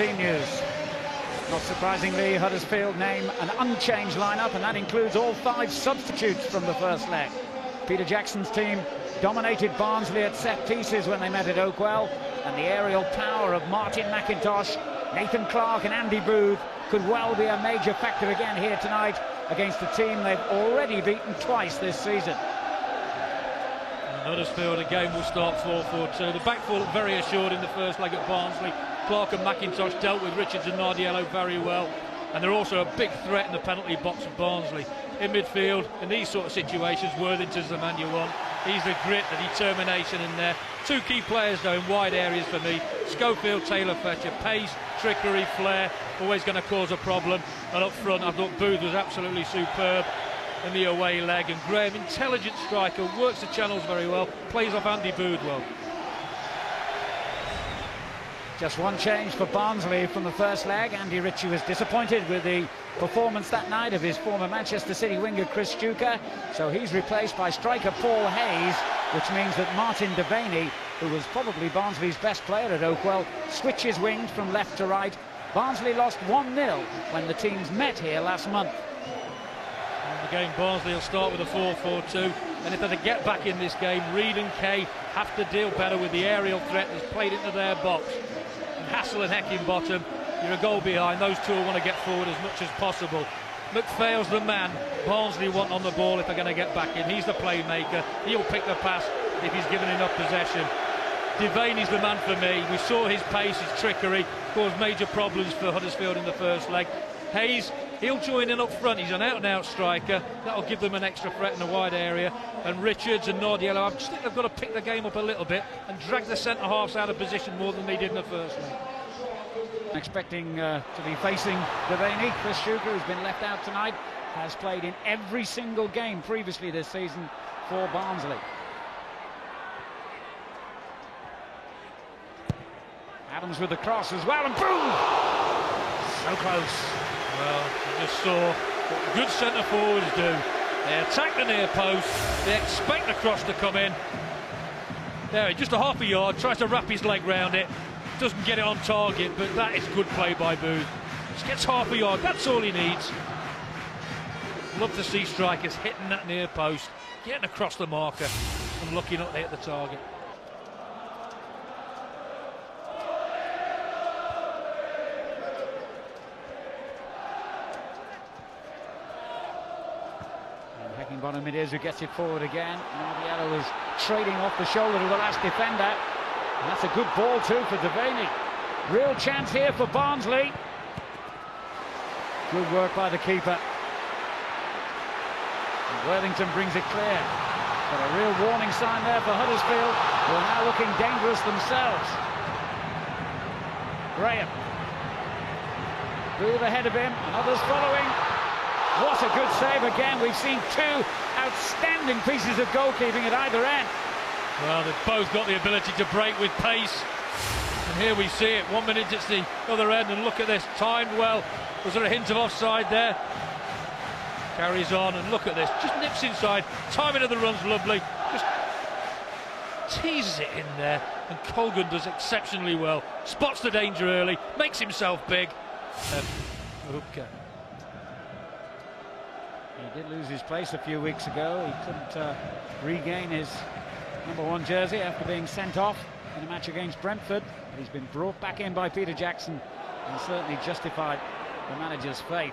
team news. Not surprisingly, Huddersfield name an unchanged lineup, and that includes all 5 substitutes from the first leg. Peter Jackson's team dominated Barnsley at set pieces when they met at Oakwell, and the aerial power of Martin McIntosh, Nathan Clark and Andy Booth could well be a major factor again here tonight against a team they've already beaten twice this season. Huddersfield again will start 4-4-2. The back four looked very assured in the first leg at Barnsley. Clark and McIntosh dealt with Richards and Nardiello very well, and they're also a big threat in the penalty box of Barnsley. In midfield, in these sort of situations, Worthington's the man you want. He's the grit, the determination in there. 2 key players though in wide areas for me: Schofield, Taylor Fletcher. Pace, trickery, flair, always going to cause a problem. And up front, I thought Booth was absolutely superb in the away leg, and Graham, intelligent striker, works the channels very well, plays off Andy Booth well. Just one change for Barnsley from the first leg. Andy Ritchie was disappointed with the performance that night of his former Manchester City winger Chris Stuka, so he's replaced by striker Paul Hayes, which means that Martin Devaney, who was probably Barnsley's best player at Oakwell, switches wings from left to right. Barnsley lost 1-0 when the teams met here last month. Again, Barnsley will start with a 4-4-2, and if they're to get back in this game, Reid and Kay have to deal better with the aerial threat that's played into their box. And Hassel and Heckingbottom, you're a goal behind. Those two will want to get forward as much as possible. McPhail's the man Barnsley want on the ball if they're going to get back in. He's the playmaker. He'll pick the pass if he's given enough possession. Devaney's the man for me. We saw his pace, his trickery, caused major problems for Huddersfield in the first leg. Hayes, he'll join in up front. He's an out-and-out striker. That'll give them an extra threat in the wide area. And Richards and Nardiello, I just think they've got to pick the game up a little bit and drag the centre-halves out of position more than they did in the first leg. Expecting to be facing Devaney. Chris Stuka, who's been left out tonight, has played in every single game previously this season for Barnsley. Adams with the cross as well, and boom! So close. Well, you just saw what good centre forwards do. They attack the near post, they expect the cross to come in. There, just a half a yard, tries to wrap his leg round it, doesn't get it on target, but that is good play by Booth. Just gets half a yard, that's all he needs. Love to see strikers hitting that near post, getting across the marker and lucky not to hit the target. Heckingbottom it is who gets it forward again. Nardiello is trading off the shoulder of the last defender. And that's a good ball too for Devaney. Real chance here for Barnsley. Good work by the keeper. And Worthington brings it clear. But a real warning sign there for Huddersfield, who are now looking dangerous themselves. Graham. Booth ahead of him, and others following. What a good save again. We've seen 2 outstanding pieces of goalkeeping at either end. Well, they've both got the ability to break with pace. And here we see it. 1 minute it's the other end, and look at this. Timed well. Was there a hint of offside there? Carries on, and look at this. Just nips inside. Timing of the run's lovely. Just teases it in there. And Colgan does exceptionally well. Spots the danger early. Makes himself big. Okay. He did lose his place a few weeks ago. He couldn't regain his #1 jersey after being sent off in a match against Brentford. But he's been brought back in by Peter Jackson and certainly justified the manager's faith.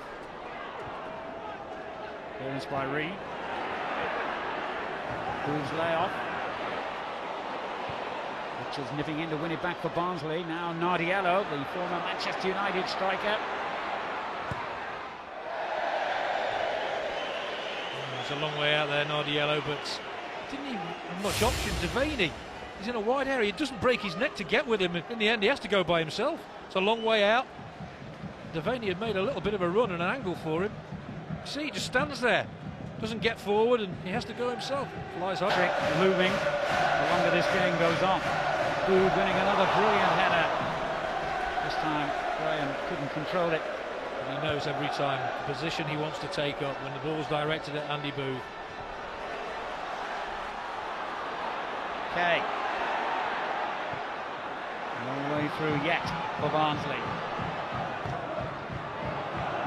Clearance by Reid. Booth's layoff. Richards nipping in to win it back for Barnsley. Now Nardiello, the former Manchester United striker. It's a long way out there, Nardiello, but didn't even have much option. Devaney, he's in a wide area. It doesn't break his neck to get with him. In the end, he has to go by himself. It's a long way out. Devaney had made a little bit of a run and an angle for him. See, he just stands there, doesn't get forward, and he has to go himself. Flies up. Looming the longer this game goes on. Booth winning another brilliant header. This time, Graham couldn't control it. He knows every time the position he wants to take up when the ball's directed at Andy Booth. Okay. Long way through yet for Barnsley.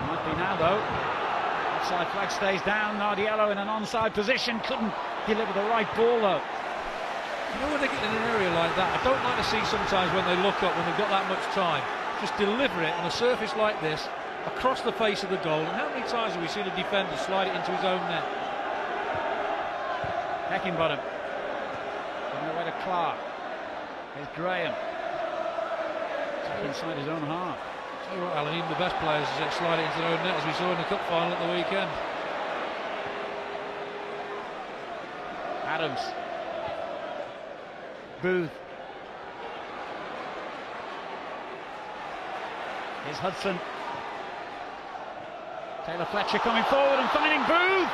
Might be now though. Offside flag stays down. Nardiello in an onside position, couldn't deliver the right ball though. You know, when they get in an area like that, I don't like to see sometimes when they look up, when they've got that much time, just deliver it on a surface like this, across the face of the goal. And how many times have we seen a defender slide it into his own net? Heckingbottom giving away to Clark. Here's Graham. Back inside his own half. Tell you what, Alan, even the best players slide it into their own net, as we saw in the cup final at the weekend. Adams. Booth. Here's Hudson. Taylor Fletcher coming forward and finding Booth.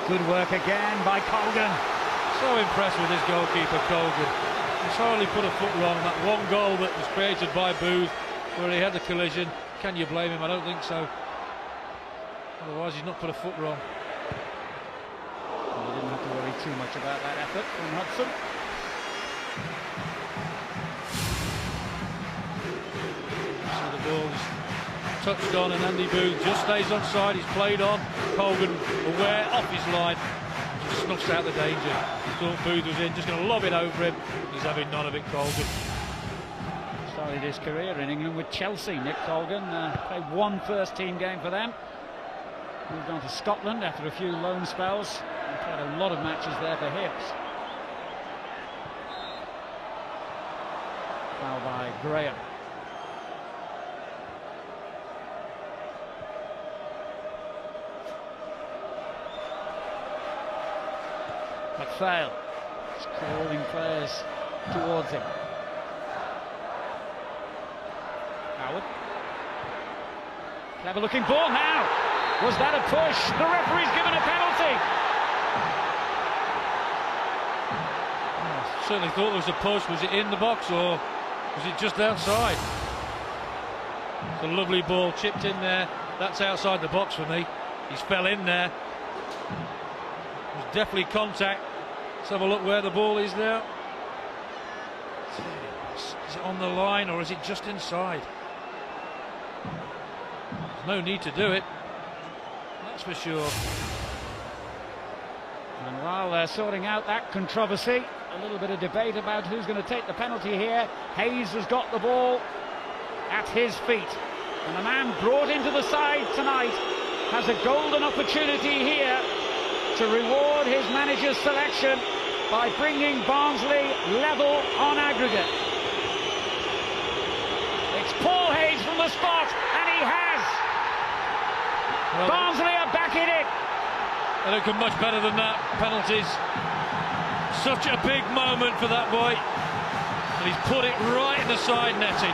Good work again by Colgan. So impressed with his goalkeeper, Colgan. He's hardly put a foot wrong. That one goal that was created by Booth, where he had the collision. Can you blame him? I don't think so. Otherwise, he's not put a foot wrong. Well, he didn't have to worry too much about that effort from Hudson. So the ball's touched on, and Andy Booth just stays on side. He's played on. Colgan aware, off his line, just snuffs out the danger. Thought Booth was in, just going to lob it over him. He's having none of it, Colgan. Started his career in England with Chelsea. Nick Colgan played one first-team game for them. Moved on to Scotland after a few loan spells. He played a lot of matches there for Hibs. Foul by Graham. McPhail is calling players towards him. Howard. Clever looking ball now. Was that a push? The referee's given a penalty. Certainly thought there was a push. Was it in the box or was it just outside? It's a lovely ball chipped in there. That's outside the box for me. He's fell in there. There's definitely contact. Let's have a look where the ball is now. Is it on the line or is it just inside? There's no need to do it, that's for sure. And while they're sorting out that controversy, a little bit of debate about who's going to take the penalty here. Hayes has got the ball at his feet, and the man brought into the side tonight has a golden opportunity here to reward his manager's selection by bringing Barnsley level on aggregate. It's Paul Hayes from the spot, and he has. Well, Barnsley are back in it. They look much better than that. Penalties. Such a big moment for that boy. And he's put it right in the side netting.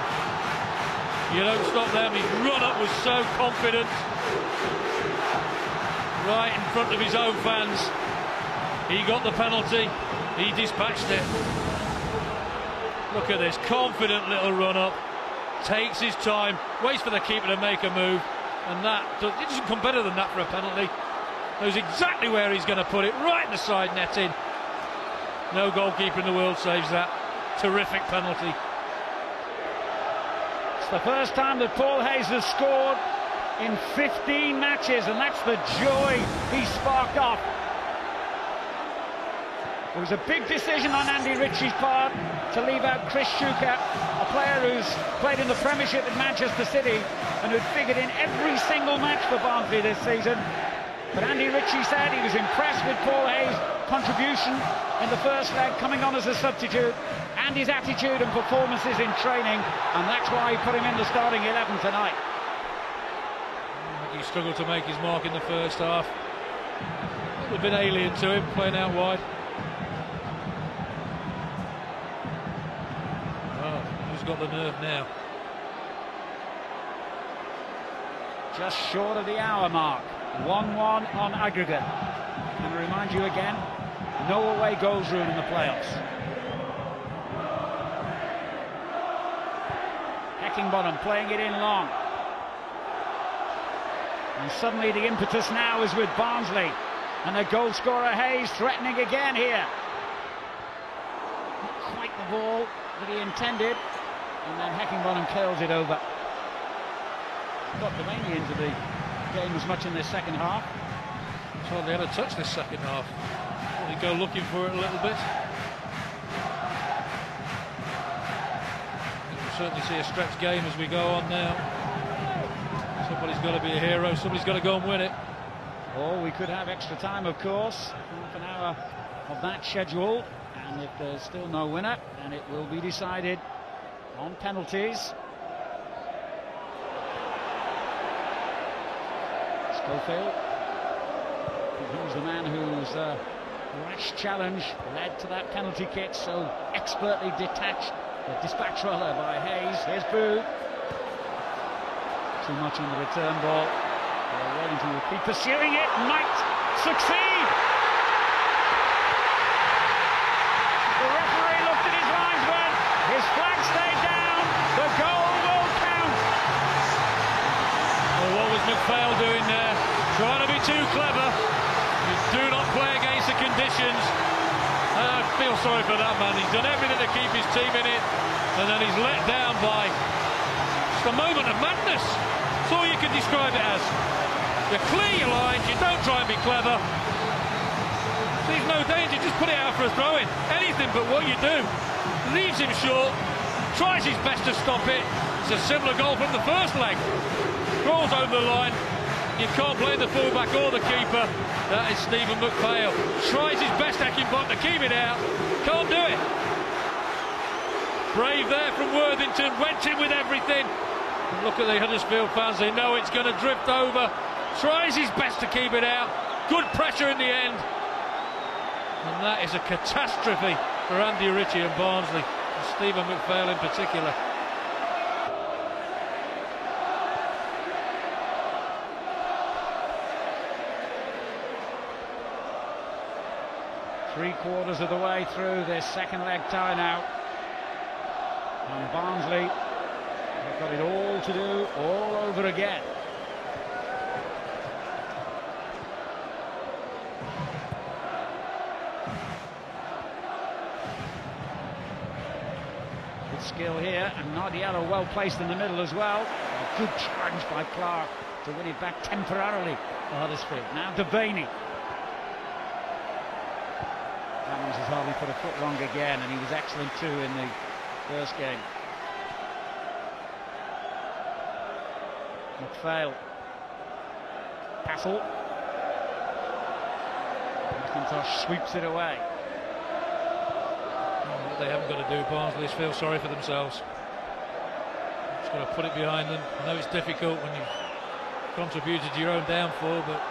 You don't stop them. His run-up was so confident. Right in front of his own fans. He got the penalty. He dispatched it. Look at this. Confident little run-up. Takes his time. Waits for the keeper to make a move. And that, it doesn't come better than that for a penalty. Knows exactly where he's going to put it. Right in the side netting. No goalkeeper in the world saves that. Terrific penalty. It's the first time that Paul Hayes has scored in 15 matches, and that's the joy he sparked off. It was a big decision on Andy Ritchie's part to leave out Chris Schuker, a player who's played in the Premiership with Manchester City and who'd figured in every single match for Barnsley this season. But Andy Ritchie said he was impressed with Paul Hayes' contribution in the first leg, coming on as a substitute, and his attitude and performances in training, and that's why he put him in the starting 11 tonight. He struggled to make his mark in the first half. A little bit alien to him, playing out wide. Oh, who's got the nerve now? Just short of the hour mark. 1-1 on aggregate. And I remind you again, no away goals rule in the playoffs. Heckingbottom playing it in long. And suddenly the impetus now is with Barnsley. And the goal scorer Hayes threatening again here. Not quite the ball that he intended. and then Heckingbottom curls it over. Got Devaney into the game as much in this second half. He's hardly had a touch this second half. Probably go looking for it a little bit. You can certainly see a stretched game as we go on now. Somebody's got to be a hero, somebody's got to go and win it. Or we could have extra time, of course. Half an hour of that scheduled, and if there's still no winner, then it will be decided on penalties. Schofield, who's the man whose rash challenge led to that penalty kick, so expertly dispatched rather by Hayes. Here's Boo. Too much on the return ball. They're waiting to repeat. Pursuing it, might succeed. The referee looked at his linesman. His flag stayed down. The goal will count. Well, what was McPhail doing there? Trying to be too clever. You do not play against the conditions. I feel sorry for that man. He's done everything to keep his team in it, and then he's let down by just a moment of madness. That's all you can describe it as. You clear your lines, you don't try and be clever. Sees no danger, just put it out for a throw-in. Anything but what you do. Leaves him short, tries his best to stop it. It's a similar goal from the first leg. Rolls over the line. You can't blame the fullback or the keeper. That is Stephen McPhail. Tries his best, Heckingbottom, to keep it out. Can't do it. Brave there from Worthington. Went in with everything. And look at the Huddersfield fans. They know it's going to drift over. Tries his best to keep it out. Good pressure in the end. And that is a catastrophe for Andy Ritchie and Barnsley. And Stephen McPhail in particular. Three-quarters of the way through this second leg tie now, and Barnsley have got it all to do all over again. Good skill here, and Nardiello well placed in the middle as well. A good challenge by Clark to win it back temporarily for Huddersfield. Now Devaney. Adams has hardly put a foot wrong again, and he was excellent too in the first game. McPhail. Hassel. McIntosh sweeps it away. What they haven't got to do, Barnsley, is feel sorry for themselves. Just got to put it behind them. I know it's difficult when you've contributed to your own downfall, but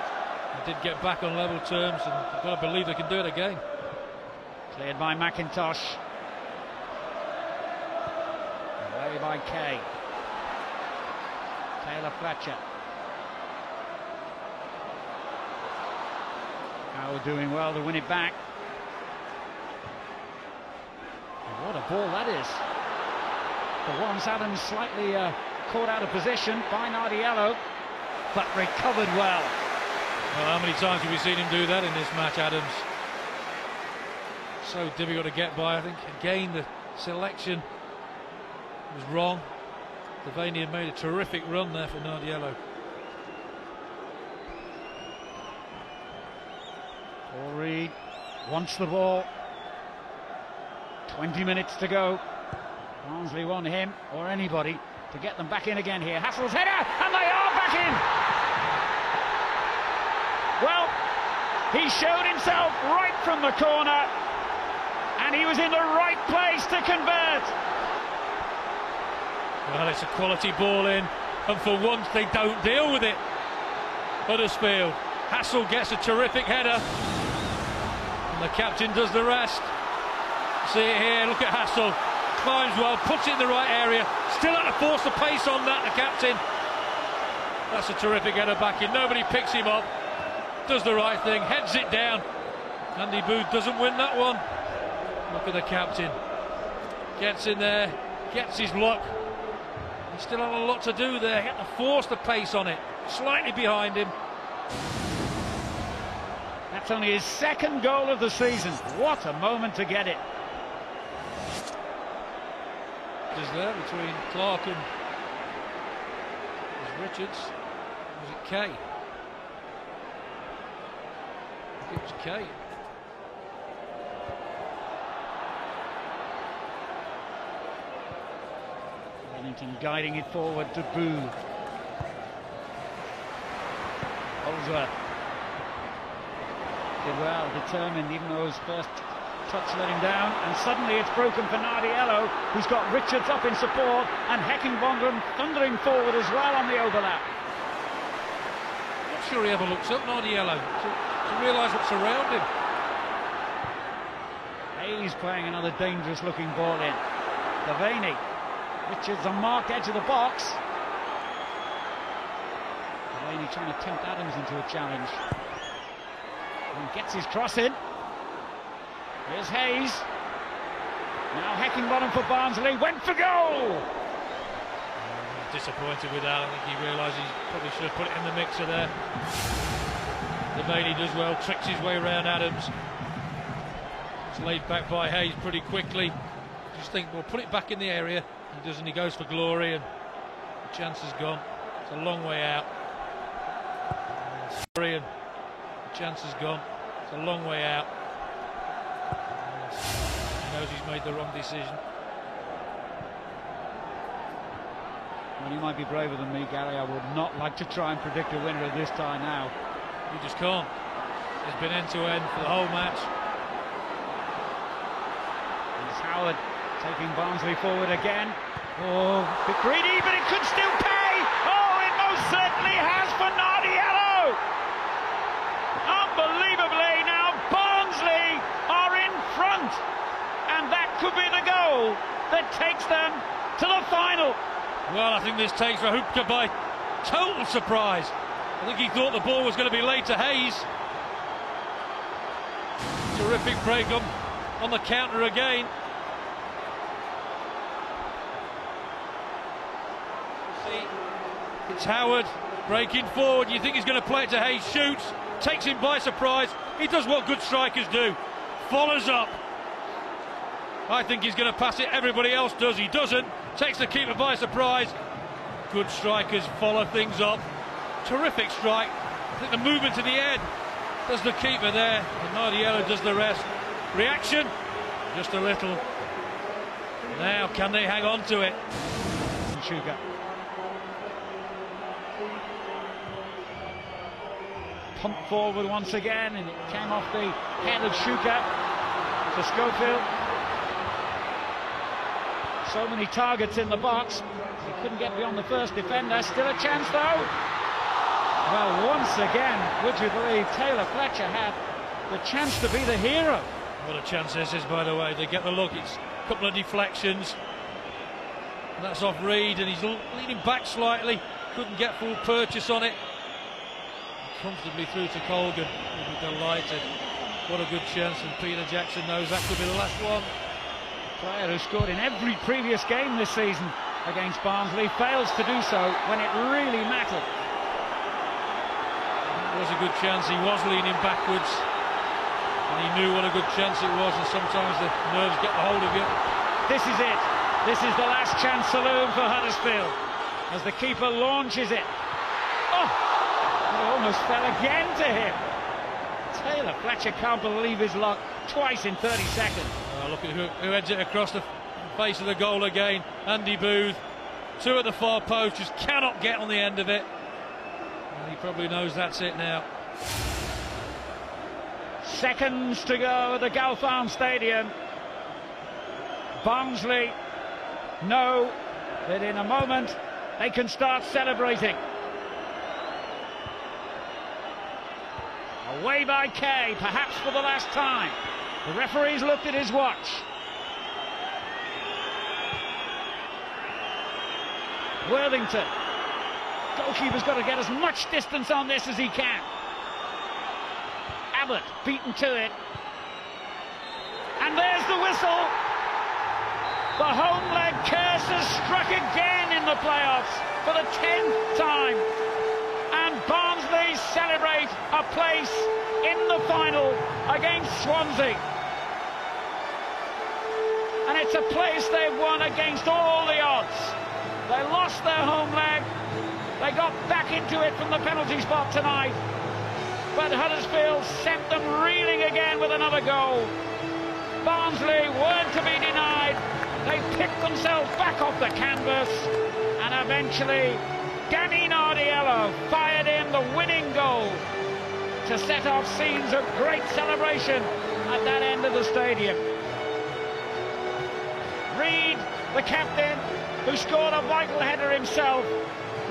they did get back on level terms, and you've got to believe they can do it again. Cleared by McIntosh. Away by Kay. Taylor Fletcher. Howard doing well to win it back. And what a ball that is. For once, Adams slightly caught out of position by Nardiello, but recovered well. Well, how many times have we seen him do that in this match, Adams? So difficult to get by. I think again the selection was wrong. Devaney had made a terrific run there for Nardiello. Paul Reed wants the ball. 20 minutes to go. Barnsley want him or anybody to get them back in again here. Hassel's header, and they are back in. Well, he showed himself right from the corner, and he was in the right place to convert. Well, it's a quality ball in, and for once they don't deal with it. Huddersfield. Hassel gets a terrific header, and the captain does the rest. See it here, look at Hassel. Climbs well, puts it in the right area. Still had to force the pace on that, the captain. That's a terrific header back in. Nobody picks him up. Does the right thing, heads it down. Andy Booth doesn't win that one. Look at the captain. Gets in there, gets his luck. He still had a lot to do there. He had to force the pace on it. Slightly behind him. That's only his second goal of the season. What a moment to get it. characters there between Clark and Richards. Was it Kay? I think it was Kay. Wellington guiding it forward to Boo. Holdsworth did well, determined, even though his first touch let him down, and suddenly it's broken for Nardiello, who's got Richards up in support, and Heckingbottom thundering forward as well on the overlap. Not sure he ever looks up, Nardiello, to realise what's around him. Hayes playing another dangerous looking ball in. Devaney. Richards on marked edge of the box. Devaney trying to tempt Adams into a challenge. And gets his cross in. Here's Hayes. Now Heckingbottom for Barnsley. Went for goal! Disappointed with that. I think he realised he probably should have put it in the mixer there. Devaney does well, tricks his way around Adams. It's laid back by Hayes pretty quickly. Just think, we'll put it back in the area. He doesn't, he goes for glory, and the chance is gone. It's a long way out. Glory, and the chance is gone. It's a long way out. He knows he's made the wrong decision. Well, he might be braver than me, Gary. I would not like to try and predict a winner at this time now. You just can't. It's been end to end for the whole match. It's Howard taking Barnsley forward again. Oh, a bit greedy, but it could still pay. Oh, it most certainly has for Nardiello. Unbelievably, now Barnsley are in front, and that could be the goal that takes them to the final. Well, I think this takes Rahupka by total surprise. I think he thought the ball was going to be laid to Hayes. Terrific break on the counter again. See, it's Howard breaking forward. You think he's going to play it to Hayes, shoots, takes him by surprise. He does what good strikers do, follows up. I think he's going to pass it, everybody else does, he doesn't. Takes the keeper by surprise. Good strikers follow things up. Terrific strike. I think the movement to the end does the keeper there, and Nardiello does the rest. Reaction, just a little. Now, can they hang on to it? Sugar. Pumped forward once again, and it came off the head of Shuka to Schofield. So many targets in the box. He couldn't get beyond the first defender. Still a chance though. Well, once again, would you believe, Taylor Fletcher had the chance to be the hero. What a chance this is, by the way. They get the look. It's a couple of deflections. And that's off Reed, and he's leaning back slightly. Couldn't get full purchase on it. Comfortably through to Colgan. He'll be delighted. What a good chance, and Peter Jackson knows that could be the last one. Player who scored in every previous game this season against Barnsley fails to do so when it really mattered. It was a good chance. He was leaning backwards, and he knew what a good chance it was, and sometimes the nerves get the hold of you. This is it. This is the last chance saloon for Huddersfield as the keeper launches it. Oh, it almost fell again to him. Taylor Fletcher can't believe his luck, twice in 30 seconds. Look at who heads it across the face of the goal again. Andy Booth, two at the far post, just cannot get on the end of it. And he probably knows that's it now. Seconds to go at the Galfarm Stadium. Barnsley know that in a moment they can start celebrating. Away by Kay, perhaps for the last time. The referee's looked at his watch. Worthington. Goalkeeper's got to get as much distance on this as he can. Abbott beaten to it. And there's the whistle. The home leg curse has struck again in the playoffs for the 10th time. And Barnsley celebrate a place in the final against Swansea. And it's a place they've won against all the odds. They lost their home leg. They got back into it from the penalty spot tonight. But Huddersfield sent them reeling again with another goal. Barnsley weren't to be denied. They picked themselves back off the canvas, and eventually Danny Nardiello fired in the winning goal to set off scenes of great celebration at that end of the stadium. Reid, the captain, who scored a vital header himself,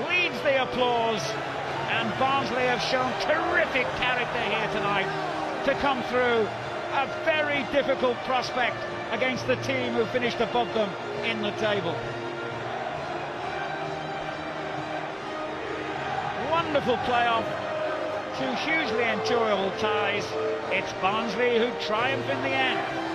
leads the applause, and Barnsley have shown terrific character here tonight to come through a very difficult prospect against the team who finished above them in the table. Wonderful playoff, two hugely enjoyable ties. It's Barnsley who triumph in the end.